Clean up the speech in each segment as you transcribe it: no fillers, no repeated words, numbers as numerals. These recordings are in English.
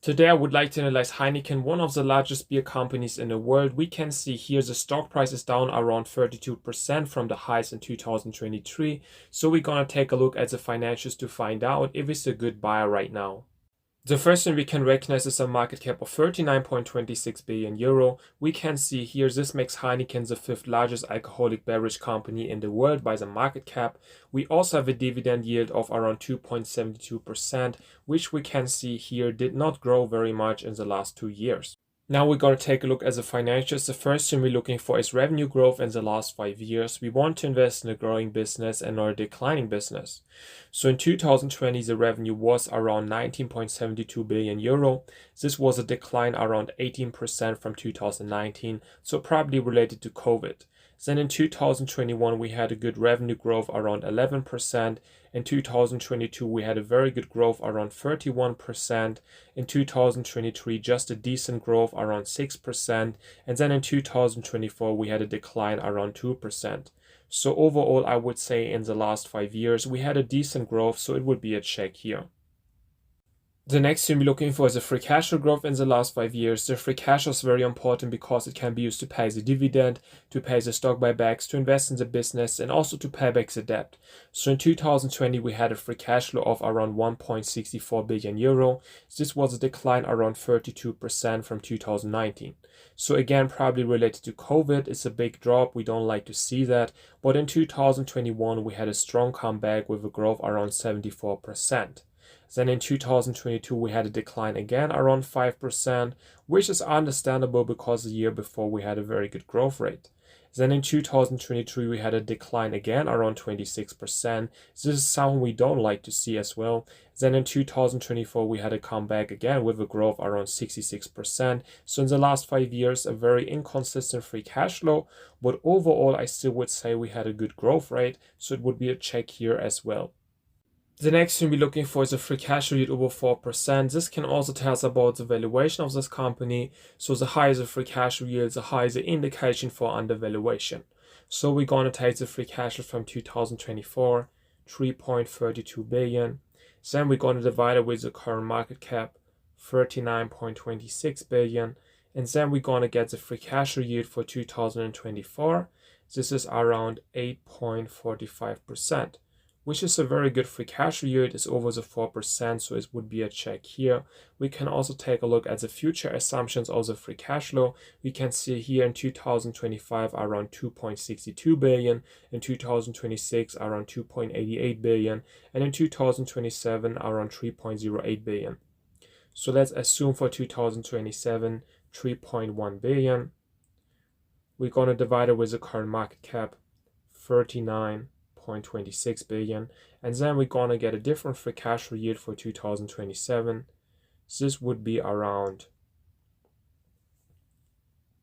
Today I would like to analyze Heineken, one of the largest beer companies in the world. We can see here the stock price is down around 32% from the highs in 2023. So we're gonna take a look at the financials to find out if it's a good buy right now. The first thing we can recognize is a market cap of 39.26 billion euro. We can see here this makes Heineken the fifth largest alcoholic beverage company in the world by the market cap. We also have a dividend yield of around 2.72%, which we can see here did not grow very much in the last 2 years. Now we're going to take a look at the financials. The first thing we're looking for is revenue growth in the last 5 years. We want to invest in a growing business and not a declining business. So in 2020, the revenue was around 19.72 billion euro. This was a decline around 18% from 2019, so probably related to COVID. Then in 2021, we had a good revenue growth around 11%. In 2022, we had a very good growth around 31%. In 2023, just a decent growth around 6%. And then in 2024, we had a decline around 2%. So overall, I would say in the last 5 years, we had a decent growth, so it would be a check here. The next thing we're looking for is a free cash flow growth in the last 5 years. The free cash flow is very important because it can be used to pay the dividend, to pay the stock buybacks, to invest in the business, and also to pay back the debt. So in 2020, we had a free cash flow of around 1.64 billion euro. This was a decline around 32% from 2019. So again, probably related to COVID. It's a big drop. We don't like to see that. But in 2021, we had a strong comeback with a growth around 74%. Then in 2022, we had a decline again around 5%, which is understandable because the year before we had a very good growth rate. Then in 2023, we had a decline again around 26%. This is something we don't like to see as well. Then in 2024, we had a comeback again with a growth around 66%. So in the last 5 years, a very inconsistent free cash flow. But overall, I still would say we had a good growth rate. So it would be a check here as well. The next thing we're looking for is a free cash flow yield over 4%. This can also tell us about the valuation of this company. So the higher the free cash flow yield, the higher the indication for undervaluation. So we're going to take the free cash flow from 2024, 3.32 billion. Then we're going to divide it with the current market cap, 39.26 billion. And then we're going to get the free cash flow yield for 2024. This is around 8.45%. Which is a very good free cash flow yield. It's over the 4%, so it would be a check here. We can also take a look at the future assumptions of the free cash flow. We can see here in 2025 around 2.62 billion, in 2026 around 2.88 billion, and in 2027 around 3.08 billion. So let's assume for 2027 3.1 billion. We're going to divide it with the current market cap, 39.26 billion, and then we're gonna get a different free cash flow yield for 2027. This would be around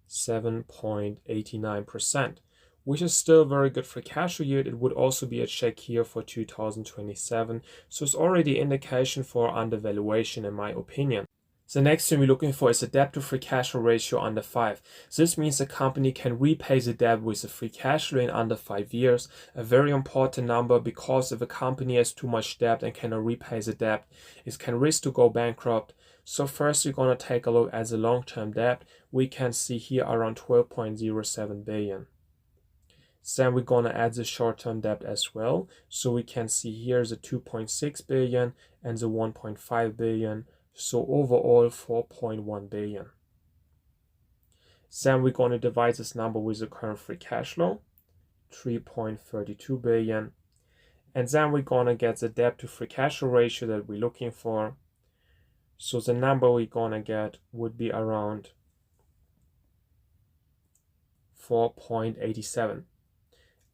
7.89%, which is still very good free cash flow yield. It would also be a check here for 2027, so it's already indication for undervaluation in my opinion. The next thing we're looking for is a debt to free cash flow ratio under 5. This means the company can repay the debt with a free cash flow in under 5 years. A very important number, because if a company has too much debt and cannot repay the debt, it can risk to go bankrupt. So first we're going to take a look at the long-term debt. We can see here around 12.07 billion. Then we're going to add the short-term debt as well. So we can see here the 2.6 billion and the 1.5 billion. So overall 4.1 billion. Then we're going to divide this number with the current free cash flow, 3.32 billion. And then we're going to get the debt to free cash flow ratio that we're looking for. So the number we're going to get would be around 4.87.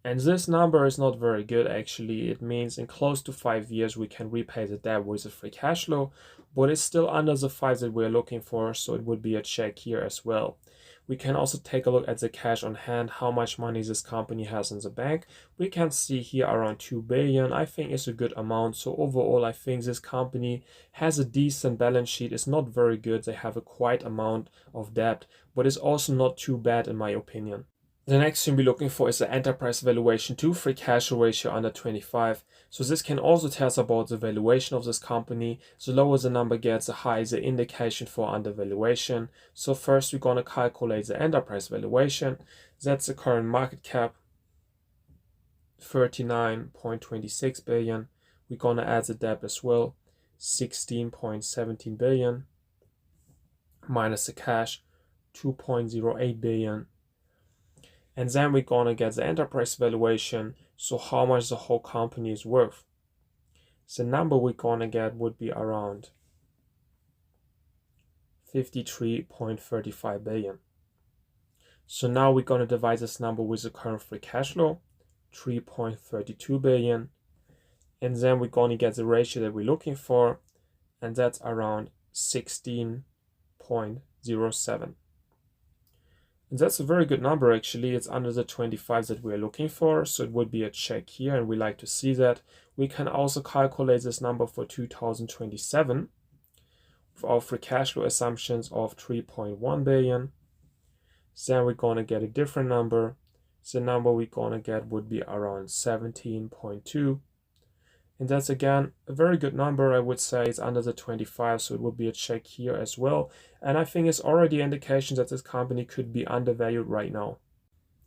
And this number is not very good actually. It means in close to 5 years we can repay the debt with a free cash flow, but it's still under the 5 that we're looking for, so it would be a check here as well. We can also take a look at the cash on hand, how much money this company has in the bank. We can see here around 2 billion. I think it's a good amount. So overall, I think this company has a decent balance sheet. It's not very good. They have a quite amount of debt, but it's also not too bad in my opinion. The next thing we're looking for is the enterprise valuation to free cash flow ratio under 25. So this can also tell us about the valuation of this company. The lower the number gets, the higher the indication for undervaluation. So first we're going to calculate the enterprise valuation. That's the current market cap, 39.26 billion. We're going to add the debt as well, 16.17 billion, minus the cash, 2.08 billion. And then we're going to get the enterprise valuation, so how much the whole company is worth. The number we're going to get would be around 53.35 billion. So now we're going to divide this number with the current free cash flow, 3.32 billion. And then we're going to get the ratio that we're looking for, and that's around 16.07. And that's a very good number actually. It's under the 25 that we're looking for, so it would be a check here, and we like to see that. We can also calculate this number for 2027 with our free cash flow assumptions of 3.1 billion. Then we're going to get a different number. The number we're going to get would be around 17.2. And that's again a very good number. I would say it's under the 25, so it would be a check here as well. And I think it's already an indication that this company could be undervalued right now.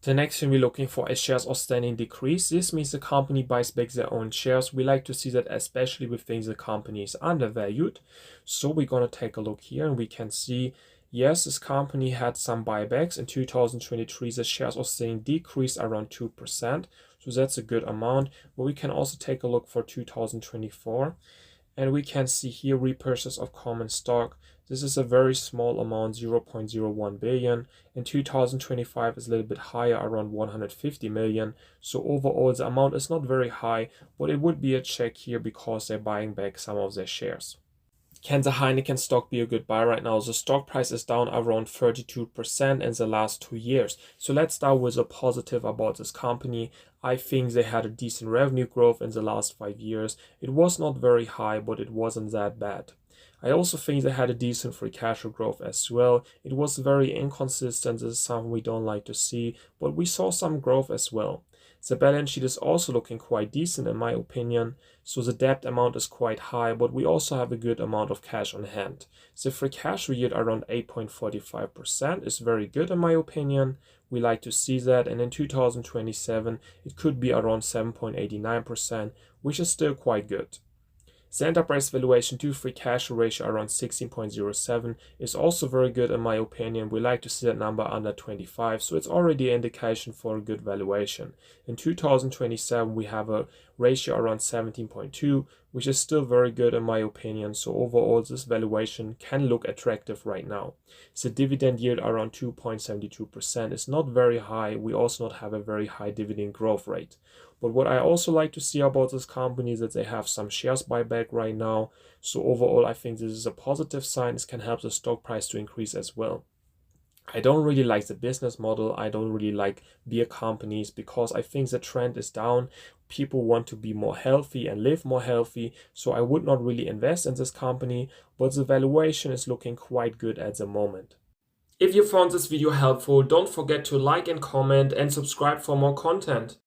The next thing we're looking for is shares outstanding decrease. This means the company buys back their own shares. We like to see that especially with things the company is undervalued. So we're going to take a look here, and we can see, yes, this company had some buybacks. In 2023, the shares outstanding decreased around 2%. So that's a good amount. But we can also take a look for 2024. And we can see here repurchase of common stock. This is a very small amount, 0.01 billion. In 2025 is a little bit higher, around 150 million. So overall the amount is not very high, but it would be a check here because they're buying back some of their shares. Can the Heineken stock be a good buy right now? The stock price is down around 32% in the last 2 years. So let's start with a positive about this company. I think they had a decent revenue growth in the last 5 years. It was not very high, but it wasn't that bad. I also think they had a decent free cash flow growth as well. It was very inconsistent. This is something we don't like to see, but we saw some growth as well. The balance sheet is also looking quite decent in my opinion. So the debt amount is quite high, but we also have a good amount of cash on hand. The free cash flow yield around 8.45% is very good in my opinion. We like to see that, and in 2027 it could be around 7.89%, which is still quite good. The enterprise valuation to free cash flow ratio around 16.07 is also very good in my opinion. We like to see that number under 25, so it's already an indication for a good valuation. In 2027 we have a ratio around 17.2, which is still very good in my opinion. So overall this valuation can look attractive right now. The dividend yield around 2.72% is not very high. We also not have a very high dividend growth rate. But what I also like to see about this company is that they have some shares buyback right now. So overall, I think this is a positive sign. This can help the stock price to increase as well. I don't really like the business model. I don't really like beer companies because I think the trend is down. People want to be more healthy and live more healthy. So I would not really invest in this company, but the valuation is looking quite good at the moment. If you found this video helpful, don't forget to like and comment and subscribe for more content.